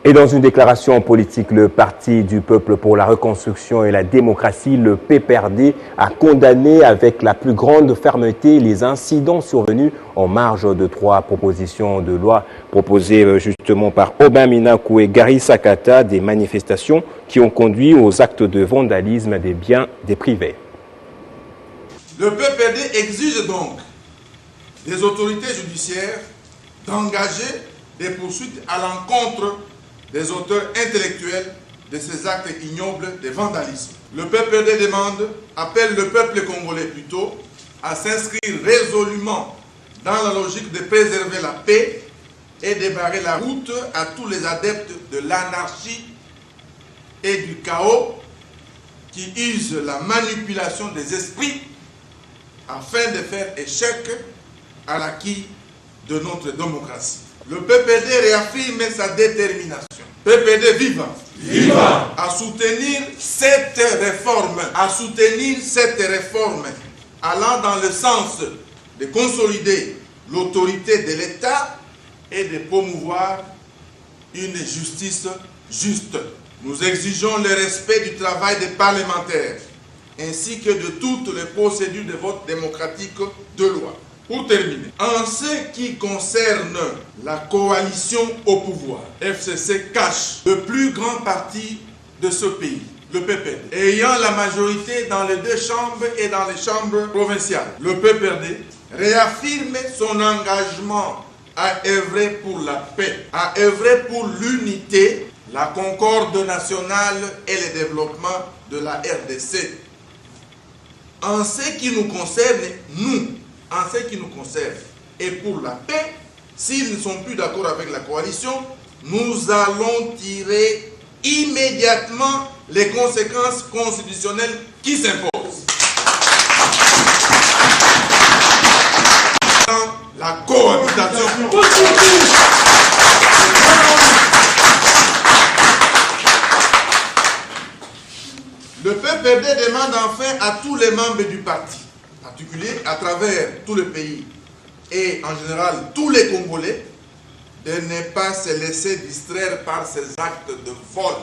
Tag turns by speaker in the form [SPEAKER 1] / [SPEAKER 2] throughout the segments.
[SPEAKER 1] Et dans une déclaration politique, le Parti du peuple pour la reconstruction et la démocratie, le PPRD, a condamné avec la plus grande fermeté les incidents survenus en marge de 3 propositions de loi proposées justement par Aubin Minakou et Gary Sakata, des manifestations qui ont conduit aux actes de vandalisme des biens des privés.
[SPEAKER 2] Le PPRD exige donc des autorités judiciaires d'engager des poursuites à l'encontre des auteurs intellectuels de ces actes ignobles de vandalisme. Le PPRD appelle le peuple congolais plutôt à s'inscrire résolument dans la logique de préserver la paix et de barrer la route à tous les adeptes de l'anarchie et du chaos qui usent la manipulation des esprits afin de faire échec à l'acquis de notre démocratie. Le PPRD réaffirme sa détermination. PPRD vivant, à soutenir cette réforme, allant dans le sens de consolider l'autorité de l'État et de promouvoir une justice juste. Nous exigeons le respect du travail des parlementaires ainsi que de toutes les procédures de vote démocratique de loi. Pour terminer, en ce qui concerne la coalition au pouvoir, FCC cache le plus grand parti de ce pays, le PPRD, ayant la majorité dans les 2 chambres et dans les chambres provinciales. Le PPRD réaffirme son engagement à œuvrer pour la paix, à œuvrer pour l'unité, la concorde nationale et le développement de la RDC. En ce qui nous concerne, et pour la paix, s'ils ne sont plus d'accord avec la coalition, nous allons tirer immédiatement les conséquences constitutionnelles qui s'imposent. La cohabitation. Le PPRD demande enfin à tous les membres du parti, en particulier à travers tout le pays et en général tous les Congolais, de ne pas se laisser distraire par ces actes de vol.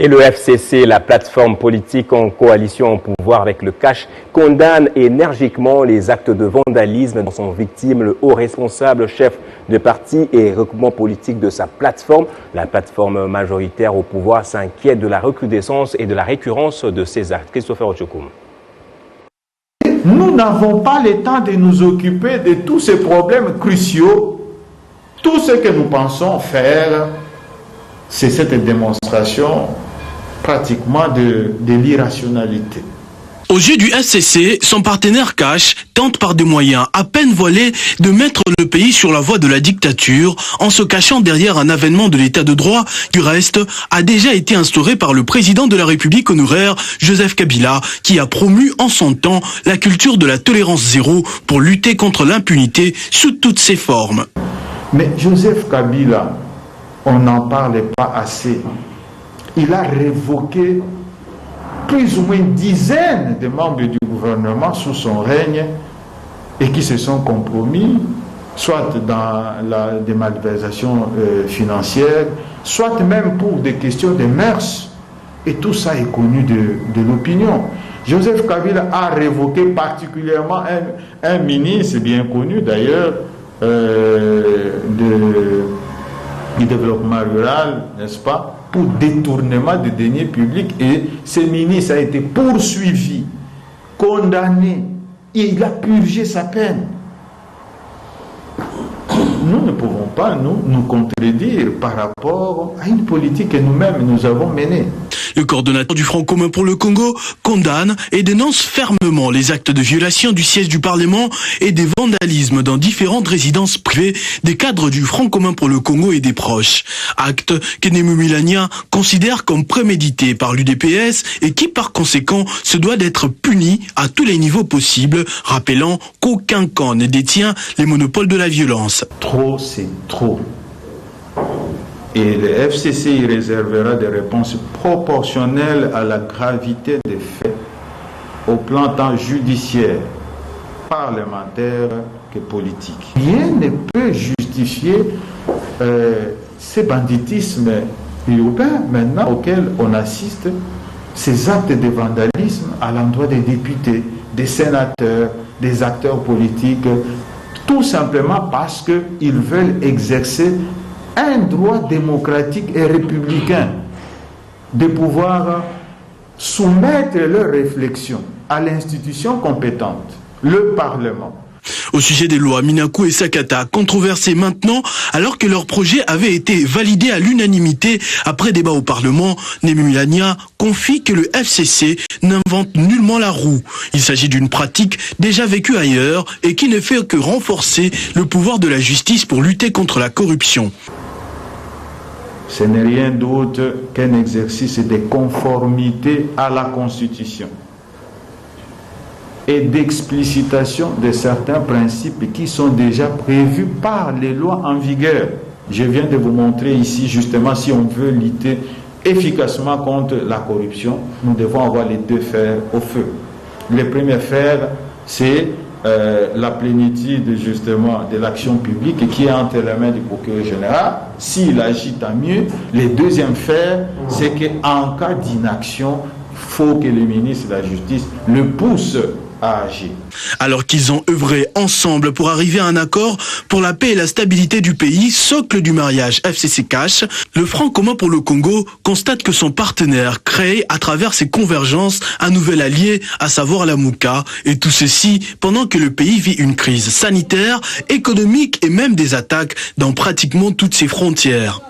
[SPEAKER 1] Et le FCC, la plateforme politique en coalition au pouvoir avec le Cash, condamne énergiquement les actes de vandalisme dont sont victimes le haut responsable chef de parti et regroupement politique de sa plateforme. La plateforme majoritaire au pouvoir s'inquiète de la recrudescence et de la récurrence de ces actes. Christopher Ochokoum.
[SPEAKER 3] Nous n'avons pas le temps de nous occuper de tous ces problèmes cruciaux. Tout ce que nous pensons faire, c'est cette démonstration pratiquement de l'irrationalité.
[SPEAKER 4] Aux yeux du FCC, son partenaire Cash tente par des moyens à peine voilés de mettre le pays sur la voie de la dictature en se cachant derrière un avènement de l'état de droit qui, du reste, a déjà été instauré par le président de la République honoraire, Joseph Kabila, qui a promu en son temps la culture de la tolérance zéro pour lutter contre l'impunité sous toutes ses formes.
[SPEAKER 3] Mais Joseph Kabila, on n'en parlait pas assez. Il a révoqué plus ou moins une dizaine de membres du gouvernement sous son règne et qui se sont compromis, soit dans la démalversation financière, soit même pour des questions de mœurs. Et tout ça est connu de l'opinion. Joseph Kabila a révoqué particulièrement un ministre bien connu d'ailleurs du développement rural, n'est-ce pas, pour détournement de deniers publics, et ce ministre a été poursuivi, condamné, et il a purgé sa peine. Nous ne pouvons pas nous contredire par rapport à une politique que nous-mêmes nous avons menée.
[SPEAKER 4] Le coordonnateur du Front commun pour le Congo condamne et dénonce fermement les actes de violation du siège du Parlement et des vandalismes dans différentes résidences privées des cadres du Front commun pour le Congo et des proches. Actes que Nému Milania considère comme prémédités par l'UDPS et qui par conséquent se doit d'être puni à tous les niveaux possibles, rappelant qu'aucun camp ne détient les monopoles de la violence.
[SPEAKER 3] Trop, c'est trop. Et le FCC y réservera des réponses proportionnelles à la gravité des faits, au plan tant judiciaire, parlementaire que politique. Rien ne peut justifier ces banditismes urbains maintenant auxquels on assiste, ces actes de vandalisme à l'endroit des députés, des sénateurs, des acteurs politiques, tout simplement parce qu'ils veulent exercer un droit démocratique et républicain de pouvoir soumettre leurs réflexions à l'institution compétente, le Parlement.
[SPEAKER 4] Au sujet des lois, Minaku et Sakata, controversés maintenant alors que leur projet avait été validé à l'unanimité après débat au Parlement, Nemulania confie que le FCC n'invente nullement la roue. Il s'agit d'une pratique déjà vécue ailleurs et qui ne fait que renforcer le pouvoir de la justice pour lutter contre la corruption.
[SPEAKER 3] Ce n'est rien d'autre qu'un exercice de conformité à la Constitution et d'explicitation de certains principes qui sont déjà prévus par les lois en vigueur. Je viens de vous montrer ici justement, si on veut lutter efficacement contre la corruption, nous devons avoir les deux fers au feu. Le premier fer, c'est la plénitude justement de l'action publique qui est entre les mains du procureur général. S'il agit, tant mieux. Le deuxième fer, c'est qu'en cas d'inaction, il faut que le ministre de la Justice le pousse à agir.
[SPEAKER 4] Alors qu'ils ont œuvré ensemble pour arriver à un accord pour la paix et la stabilité du pays, socle du mariage FCC Cash, le Front commun pour le Congo constate que son partenaire crée à travers ses convergences un nouvel allié, à savoir la Mouka, et tout ceci pendant que le pays vit une crise sanitaire, économique et même des attaques dans pratiquement toutes ses frontières.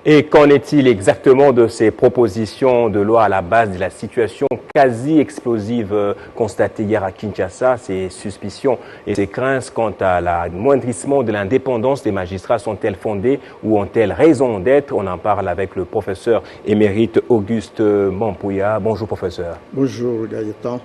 [SPEAKER 1] Et qu'en est-il exactement de ces propositions de loi à la base de la situation quasi explosive constatée hier à Kinshasa? Ces suspicions et ces craintes quant à l'amoindrissement de l'indépendance des magistrats sont-elles fondées ou ont-elles raison d'être? On en parle avec le professeur émérite Auguste Mampouya. Bonjour professeur.
[SPEAKER 5] Bonjour Gaëtan.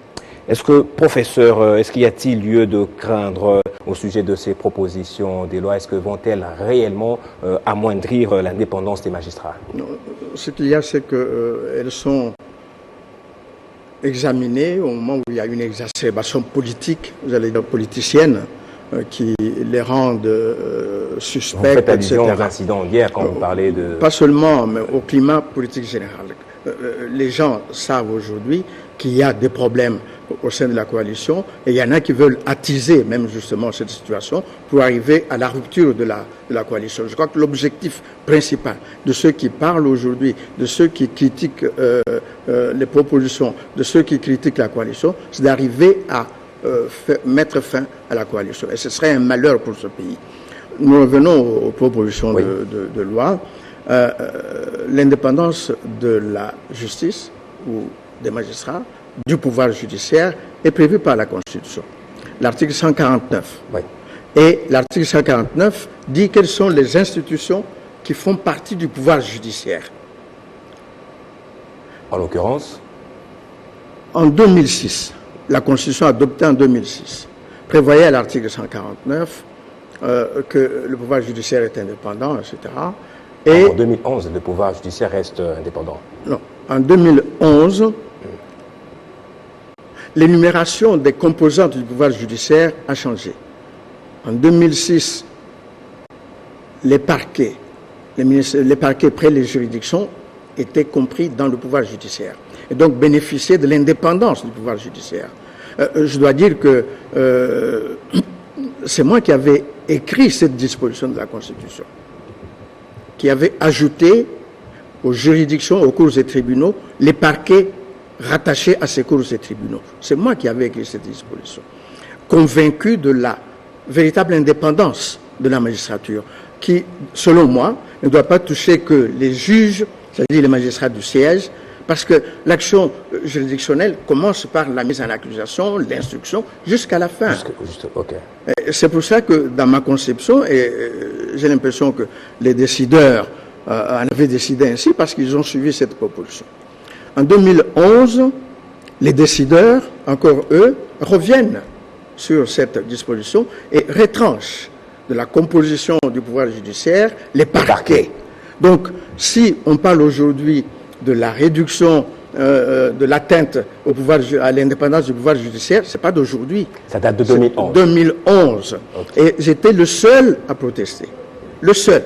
[SPEAKER 1] Est-ce qu'il y a-t-il lieu de craindre au sujet de ces propositions des lois? Est-ce que vont-elles réellement amoindrir l'indépendance des magistrats?
[SPEAKER 5] Non, ce qu'il y a, c'est qu'elles sont examinées au moment où il y a une exacerbation politique, vous allez dire politicienne, qui les rendent suspects,
[SPEAKER 1] vous faites allusion
[SPEAKER 5] etc.
[SPEAKER 1] aux incidents d'hier quand vous parlez de...
[SPEAKER 5] Pas seulement, mais au climat politique général. Les gens savent aujourd'hui qu'il y a des problèmes au sein de la coalition et il y en a qui veulent attiser même justement cette situation pour arriver à la rupture de la coalition. Je crois que l'objectif principal de ceux qui parlent aujourd'hui, de ceux qui critiquent les propositions, de ceux qui critiquent la coalition, c'est d'arriver à mettre fin à la coalition. Et ce serait un malheur pour ce pays. Nous revenons aux propositions
[SPEAKER 1] oui.
[SPEAKER 5] de loi. L'indépendance de la justice ou des magistrats, du pouvoir judiciaire est prévue par la Constitution. L'article 149. Oui. Et l'article 149 dit quelles sont les institutions qui font partie du pouvoir judiciaire.
[SPEAKER 1] En l'occurrence,
[SPEAKER 5] en 2006, la Constitution adoptée en 2006 prévoyait à l'article 149 que le pouvoir judiciaire est indépendant, etc.
[SPEAKER 1] Et en 2011, le pouvoir judiciaire reste indépendant.
[SPEAKER 5] Non. En 2011, l'énumération des composantes du pouvoir judiciaire a changé. En 2006, les parquets près les juridictions étaient compris dans le pouvoir judiciaire et donc bénéficiaient de l'indépendance du pouvoir judiciaire. Je dois dire que c'est moi qui avais écrit cette disposition de la Constitution, qui avait ajouté aux juridictions, aux cours et tribunaux, les parquets rattachés à ces cours et tribunaux. C'est moi qui avais écrit cette disposition, convaincu de la véritable indépendance de la magistrature, qui, selon moi, ne doit pas toucher que les juges, c'est-à-dire les magistrats du siège, parce que l'action juridictionnelle commence par la mise en accusation, l'instruction, jusqu'à la fin.
[SPEAKER 1] Okay.
[SPEAKER 5] C'est pour ça que, dans ma conception, et j'ai l'impression que les décideurs en avaient décidé ainsi, parce qu'ils ont suivi cette proposition. En 2011, les décideurs, encore eux, reviennent sur cette disposition et retranchent de la composition du pouvoir judiciaire les parquets. Donc, si on parle aujourd'hui de la réduction de l'atteinte au pouvoir, à l'indépendance du pouvoir judiciaire, c'est pas d'aujourd'hui.
[SPEAKER 1] Ça date de 2011.
[SPEAKER 5] 2011. Okay. Et j'étais le seul à protester. Le seul.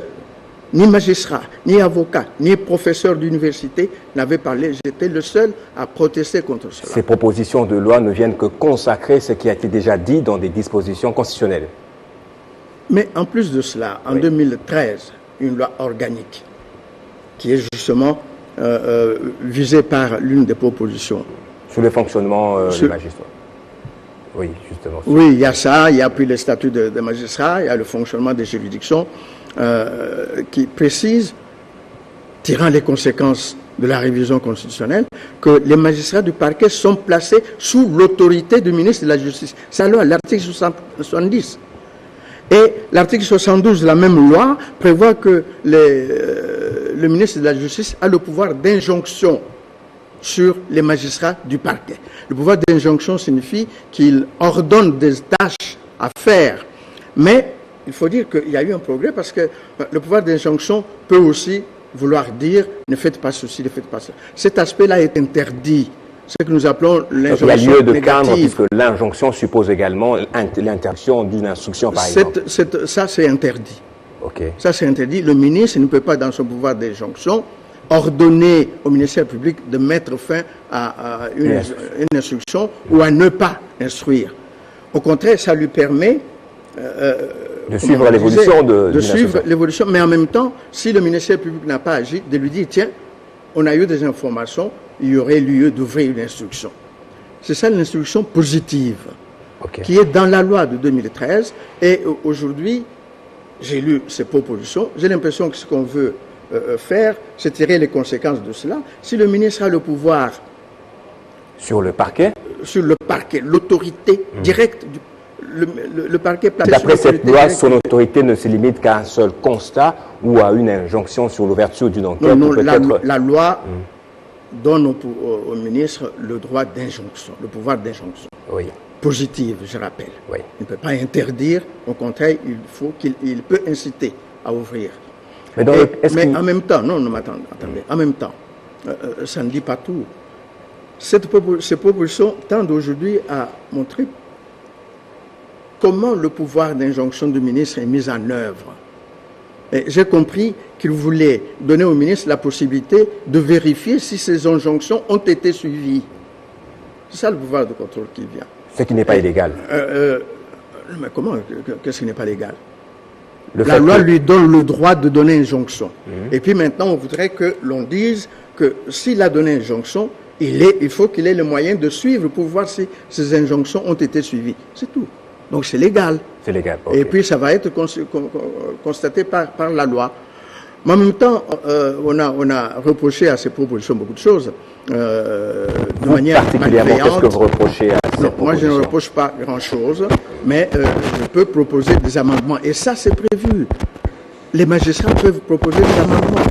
[SPEAKER 5] ni magistrat, ni avocat, ni professeur d'université n'avaient parlé. J'étais le seul à protester contre cela.
[SPEAKER 1] Ces propositions de loi ne viennent que consacrer ce qui a été déjà dit dans des dispositions constitutionnelles.
[SPEAKER 5] Mais en plus de cela, en 2013, une loi organique qui est justement visée par l'une des propositions.
[SPEAKER 1] Sur le fonctionnement des magistrats. Oui, justement.
[SPEAKER 5] Oui, il y a ça, il y a puis le statut des magistrats, il y a le fonctionnement des juridictions qui précise, tirant les conséquences de la révision constitutionnelle, que les magistrats du parquet sont placés sous l'autorité du ministre de la Justice. C'est alors l'article 70. Et l'article 72 de la même loi prévoit que le ministre de la Justice a le pouvoir d'injonction sur les magistrats du parquet. Le pouvoir d'injonction signifie qu'il ordonne des tâches à faire. Mais il faut dire qu'il y a eu un progrès parce que le pouvoir d'injonction peut aussi vouloir dire ne faites pas ceci, ne faites pas ça. Cet aspect-là est interdit. Ce que nous appelons l'injonction négative.
[SPEAKER 1] Il y a lieu de craindre puisque l'injonction suppose également l'interdiction d'une instruction, par exemple.
[SPEAKER 5] Ça, c'est interdit.
[SPEAKER 1] Okay.
[SPEAKER 5] Ça, c'est interdit. Le ministre ne peut pas, dans son pouvoir d'injonction, ordonner au ministère public de mettre fin à une instruction ou à ne pas instruire. Au contraire, ça lui permet
[SPEAKER 1] de suivre l'évolution
[SPEAKER 5] de suivre l'évolution, mais en même temps, si le ministère public n'a pas agi, de lui dire tiens, on a eu des informations, il y aurait lieu d'ouvrir une instruction. C'est ça l'instruction positive qui est dans la loi de 2013 et aujourd'hui, j'ai lu ces propositions, j'ai l'impression que ce qu'on veut faire, c'est tirer les conséquences de cela. Si le ministre a le pouvoir
[SPEAKER 1] sur le parquet,
[SPEAKER 5] l'autorité directe du le parquet placé.
[SPEAKER 1] D'après cette loi, son autorité ne se limite qu'à un seul constat ou à une injonction sur l'ouverture d'une enquête.
[SPEAKER 5] Non, la loi donne au ministre le droit d'injonction, le pouvoir d'injonction.
[SPEAKER 1] Oui.
[SPEAKER 5] Positive, je rappelle.
[SPEAKER 1] Oui.
[SPEAKER 5] Il ne peut pas interdire, au contraire, il peut inciter à ouvrir. Mais en même temps, attendez, en même temps, ça ne dit pas tout. Ces propositions tendent aujourd'hui à montrer comment le pouvoir d'injonction du ministre est mis en œuvre. J'ai compris qu'il voulait donner au ministre la possibilité de vérifier si ces injonctions ont été suivies. C'est ça le pouvoir de contrôle qui vient.
[SPEAKER 1] Ce qui n'est pas illégal.
[SPEAKER 5] Mais comment? Qu'est-ce qui n'est pas légal? La loi lui donne le droit de donner injonction. Et puis maintenant, on voudrait que l'on dise que s'il a donné injonction, il faut qu'il ait le moyen de suivre pour voir si ces injonctions ont été suivies. C'est tout. Donc c'est légal.
[SPEAKER 1] C'est légal. Okay.
[SPEAKER 5] Et puis ça va être constaté par la loi. Mais en même temps, on a reproché à ces propositions beaucoup de choses. De manière
[SPEAKER 1] particulièrement, qu'est-ce que vous reprochez à ces propositions?
[SPEAKER 5] Moi, je ne reproche pas grand-chose, mais je peux proposer des amendements. Et ça, c'est prévu. Les magistrats peuvent proposer des amendements.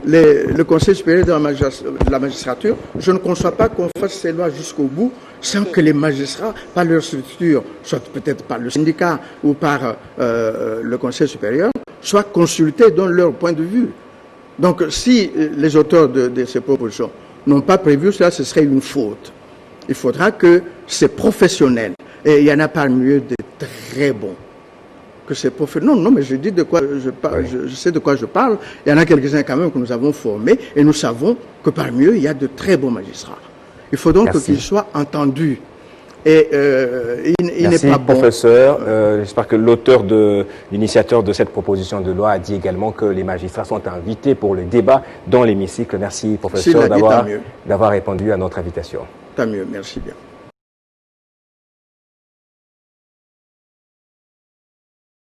[SPEAKER 5] Le Conseil supérieur de la magistrature, je ne conçois pas qu'on fasse ces lois jusqu'au bout sans que les magistrats, par leur structure, soit peut-être par le syndicat ou par le Conseil supérieur, soient consultés dans leur point de vue. Donc, si les auteurs de ces propositions n'ont pas prévu cela, ce serait une faute. Il faudra que ces professionnels, et il y en a parmi eux des très bons, que ces professionnels, non, mais je dis de quoi je parle, je sais de quoi je parle. Il y en a quelques-uns quand même que nous avons formés, et nous savons que parmi eux, il y a de très bons magistrats. Il faut donc qu'ils soient entendus. Et il n'est pas bon.
[SPEAKER 1] Professeur. J'espère que l'initiateur de cette proposition de loi a dit également que les magistrats sont invités pour le débat dans l'hémicycle. Merci, professeur, d'avoir répondu à notre invitation.
[SPEAKER 5] Tant mieux, merci bien.